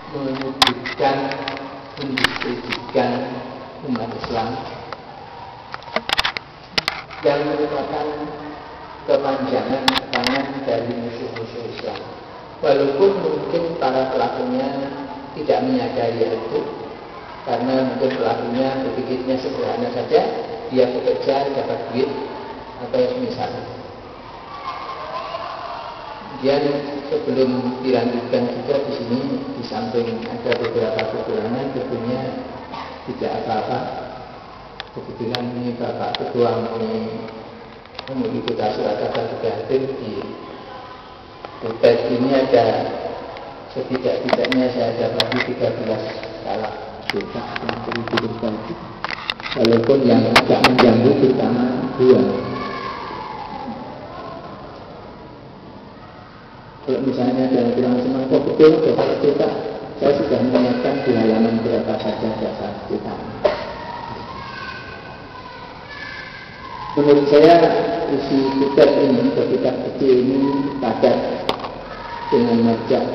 mewujudkan, mendistribusikan umat Islam yang merupakan kepanjangan tangan dari musuh-musuh Islam. Walaupun mungkin para pelakunya tidak menyadari itu, karena mungkin pelakunya berpikirnya sederhana saja, dia bekerja dapat duit atau misalnya. Kemudian sebelum dilanjutkan juga di sini di samping ada beberapa kekurangan, tentunya tidak apa-apa. Kebetulan ini Bapak Ketua Mui Kota Surakarta juga hadir di hotel ini. Ada setidak-tidaknya saya dapat 13 salah cetak yang terus berbagi. Walaupun yang agak mengganggu terutama 2. Kalau misalnya ada bilang semangkuk betul, Bapak cetak, saya sudah menyiapkan di halaman berapa saja jasa cetak. Menurut saya isi kitab ini, kitab kecil ini padat dengan marjah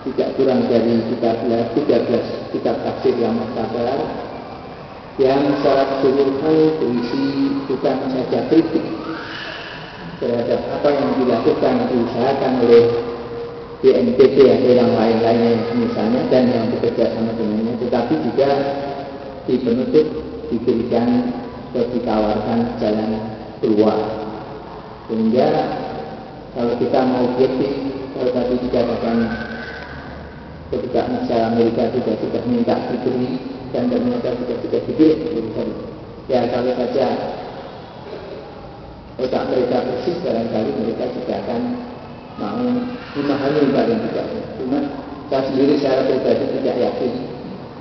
tidak kurang dari 13 kitab tafsir yang muhtabar, yang secara keseluruhan berisi bukan saja kritik terhadap apa yang dilakukan, diusahakan oleh BNPB atau yang lain-lainnya misalnya dan yang bekerja sama dengannya, tetapi juga di penutup diberikan atau ditawarkan jalan keluar. Sehingga kalau kita mau objektif, kalau tadi dikatakan ketika misalnya Amerika juga sudah minta diberi dan ternyata juga sudah diberi, ya kalau saja otak mereka persis, barangkali mereka juga akan mau memahami barang tidak. Cuma saya sendiri secara pribadi tidak yakin.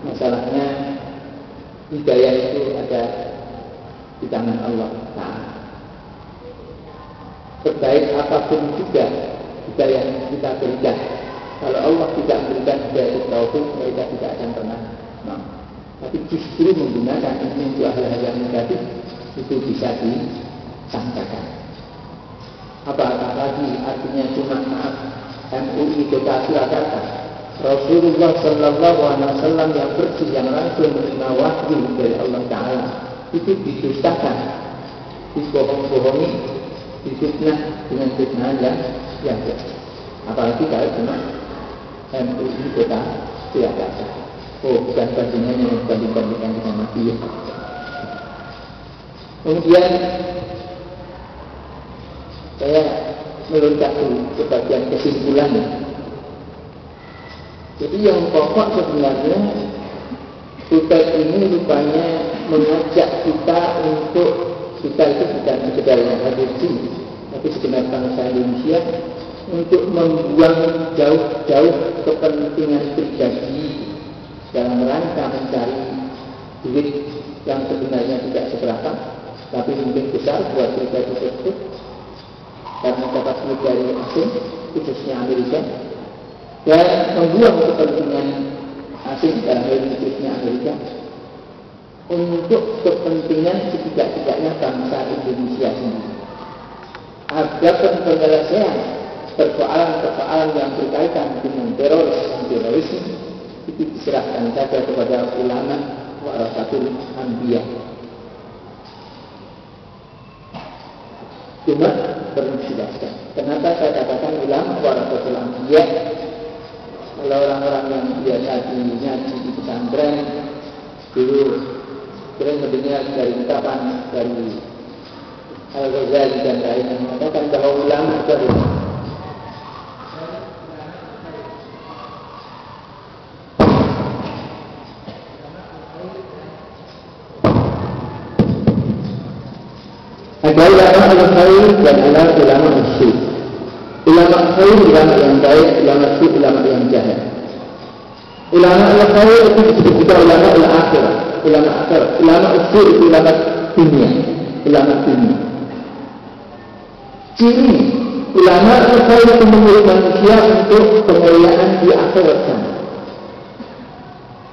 Masalahnya hidayah itu ada di tangan Allah Ta'ala. Sebaik apapun juga hidayah yang kita berikan, kalau Allah tidak memberikan hidayah itu, mereka tidak akan pernah mau. Tapi justru menggunakan ini untuk hal-hal yang negatif itu bisa disangkakan. Apa lagi artinya cuma maaf MUI Kota Surakarta, Rasulullah Sallallahu Alaihi Wasallam yang bersih, yang langsung menerima wahyu dari Allah Ta'ala itu didustakan, dibohong-bohongi, difitnah dengan fitnah yang apalagi kalau cuma MUI Kota Surakarta. Oh, bukan bandingannya yang dibandingkan dengan Nabi. Kemudian saya meloncat ke bagian kesimpulannya. Jadi yang pokok sebenarnya kita ini rupanya mengajak kita untuk, kita itu bukan sekedar yang hadir di sini, tapi segenap bangsa Indonesia untuk membuang jauh-jauh kepentingan pribadi dalam rangka mencari duit yang sebenarnya tidak seberapa, tapi mungkin besar buat pribadi tersebut karena dapat duit dari asing, khususnya Amerika, dan membuang kepentingan asing dalam hal ini khususnya Amerika untuk kepentingan setidak-tidaknya bangsa Indonesia sendiri. Agar penyelesaian persoalan-persoalan yang berkaitan dengan terorisme itu diserahkan saja kepada ulama warasatul anbiya. Cuma perlu dijelaskan kenapa saya katakan ulama warasatul anbiya. Kalau orang-orang yang biasa ngaji di pesantren dulu sering mendengar dari ucapan dari Al-Ghazali dan lain yang mengatakan bahwa ulama itu ada ulama al-khair dan ada ulama al-syir. Ulama khair, ulama yang baik, ulama syir, ulama yang jahat. Ulama al-khair itu disebut juga ulama al-akhirah, ulama akhirat. Ulama al-syir itu ulama dunia, ulama dunia. Ciri ulama al-khair itu memilih manusia untuk kemuliaan di akhirat sana.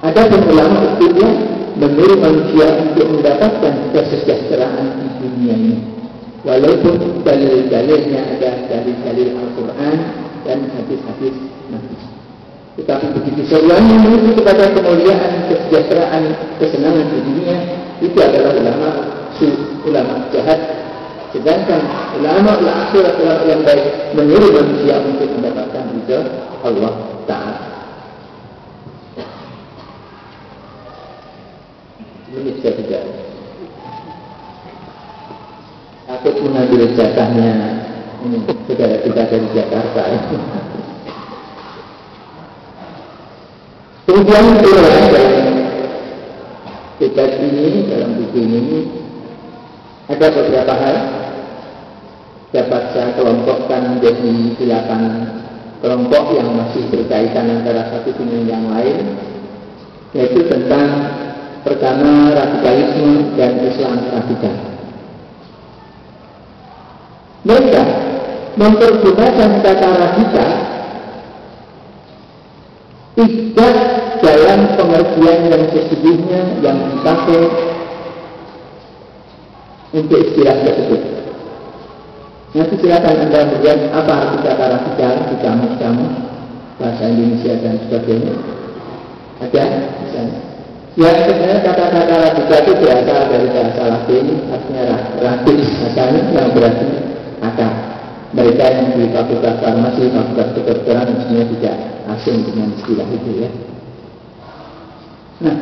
Ada pun ulama al-syir memilih manusia untuk mendapatkan kesejahteraan di dunia ini. Walaupun dalil-dalilnya ada dalil-dalil Al-Quran dan hadis-hadis Nabi. Tetapi begitu seruannya menuju kepada kemuliaan, kesejahteraan, kesenangan di dunia, itu adalah ulama jahat. Sedangkan ulama akhirat, ulama yang baik, menyuruh manusia untuk mendapatkan ridha Allah Ta'ala. Menit ketiga, takut mengambil jatahnya saudara kita dari Jakarta. Kemudian dalam kitab ini, dalam buku ini ada beberapa hal dapat saya kelompokkan menjadi 8 kelompok yang masih berkaitan antara satu dengan yang lain, yaitu tentang pertama radikalisme dan Islam radikal. Mereka mempergunakan kata radikal tidak dalam pengertian yang sesungguhnya yang dipakai untuk istilah tersebut. Nanti silakan Anda melihat apa arti kata radikal di kamus-kamus bahasa Indonesia dan sebagainya. Ada misalnya. Ya, sebenarnya kata-kata radikal itu berasal dari bahasa Latin, artinya radix, asalnya yang berarti akar. Mereka yang di fakultas farmasi, fakultas kedokteran sebenarnya tidak asing dengan istilah itu ya. Nah,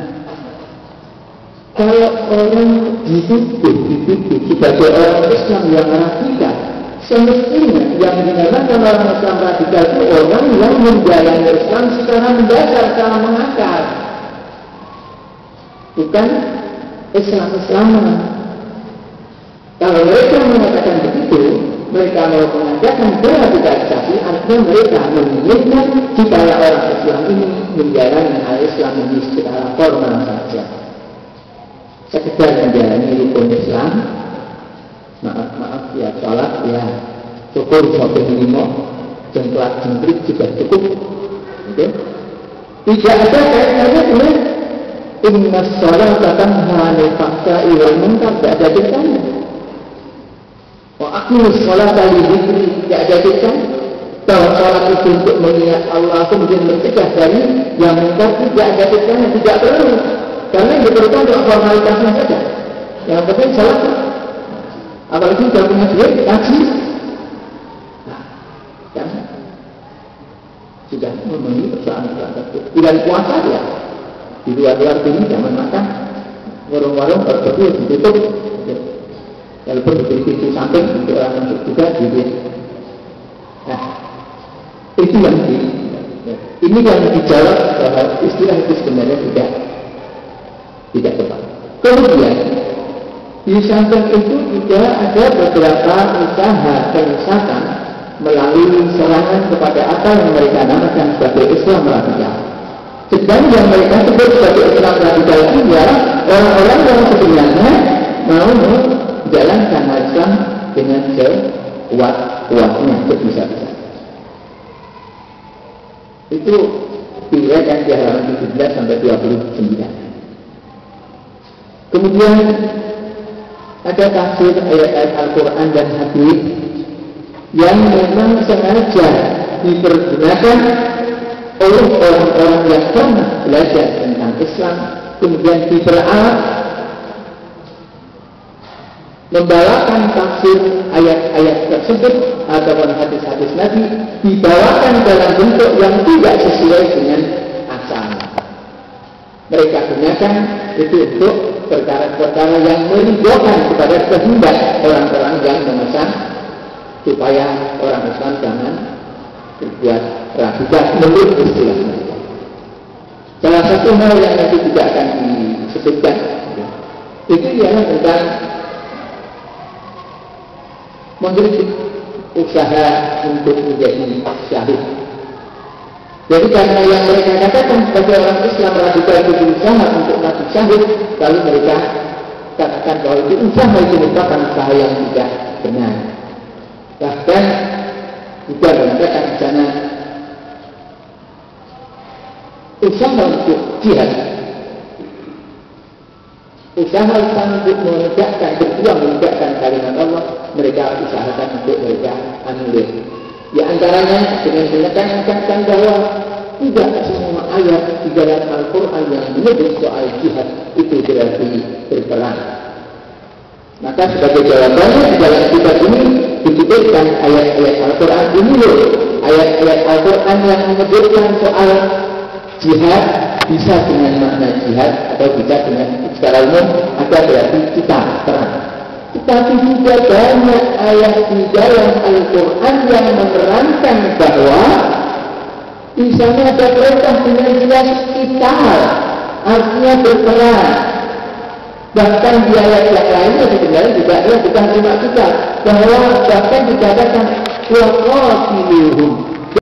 kalau orang dituduh sebagai orang Islam yang radikal, semestinya yang dinamakan orang Islam radikal itu orang yang menjalani Islam secara mendasar, secara mengakar, bukan Islam-Islaman. Kalau mereka mengatakan begitu, mereka mau mengadakan deradikalisasi, artinya mereka menginginkan supaya orang Islam ini menjalani al-Islam ini secara formal saja, sekedar menjalani rukun Islam, maaf ya, sholat ya, syukur sampai lima, jengklat-jengkrik juga cukup. Okay? Tidak ada kaitannya dengan inna sholata tanha 'anil fahsya'i wal munkar, tidak ada kaitannya. Aqimus sholata li dzikri, tidak ada kaitannya. Bahwa sholat itu untuk mengingat Allah, kemudian mencegah dari yang munkar, tidak ada kaitannya, tidak perlu. Karena yang diperlukan untuk formalitasnya saja. Yang penting sholat, apalagi kalau punya duit, kaji. Nah, kan sudah memenuhi persoalan-persoalan tersebut. Bulan puasa ya, di luar-luar ini jangan makan, warung-warung tertentu ditutup. Walaupun diberi pintu samping untuk orang masuk juga gitu. Nah, itu yang ini yang dijawab bahwa istilah itu sebenarnya tidak tepat. Kemudian di samping itu juga ada beberapa usaha penyesakan melalui serangan kepada apa yang mereka namakan sebagai Islam radikal. Sedang yang mereka sebut sebagai Islam radikal itu adalah orang-orang yang sebenarnya mau jalankan Islam dengan sekuat-kuatnya, sebisa-bisa. Itu diriwayatkan di halaman 17 sampai 29. Kemudian ada tafsir ayat-ayat Al-Quran dan hadis yang memang sengaja dipergunakan oleh orang-orang yang pernah belajar tentang Islam, kemudian diperalat membawakan tafsir ayat-ayat tersebut atau hadis-hadis Nabi, dibawakan dalam bentuk yang tidak sesuai dengan asalnya. Mereka gunakan itu untuk perkara-perkara yang meridokan kepada kehendak orang-orang yang memesan supaya orang Islam jangan berbuat radikal menurut istilah mereka. Salah satu hal yang nanti tidak akan disebutkan itu ialah tentang mengkritik usaha untuk menjadi syahid. Jadi karena yang mereka katakan sebagai orang Islam radikal itu berusaha untuk mati syahid, lalu mereka katakan bahwa itu usaha itu merupakan usaha yang tidak benar. Bahkan juga mengatakan di sana usaha untuk jihad, usaha untuk menegakkan, berjuang menegakkan kalimat Allah, mereka usahakan untuk mereka anulir. Di antaranya dengan menekankan bahwa tidak semua ayat di dalam Al-Quran yang menyebut soal jihad itu berarti berperang. Maka sebagai jawabannya di dalam kitab ini disebutkan ayat-ayat Al-Quran ini loh, ayat-ayat Al-Quran yang menyebutkan soal jihad bisa dengan makna jihad atau bisa dengan secara umum ada berarti kita perang. Tetapi juga banyak ayat di dalam Al-Quran yang menerangkan bahwa di sana ada perintah dengan jelas kita, artinya berperang. Bahkan di ayat yang lainnya sebenarnya juga bukan cuma kita, bahwa bahkan dikatakan waqatiluhum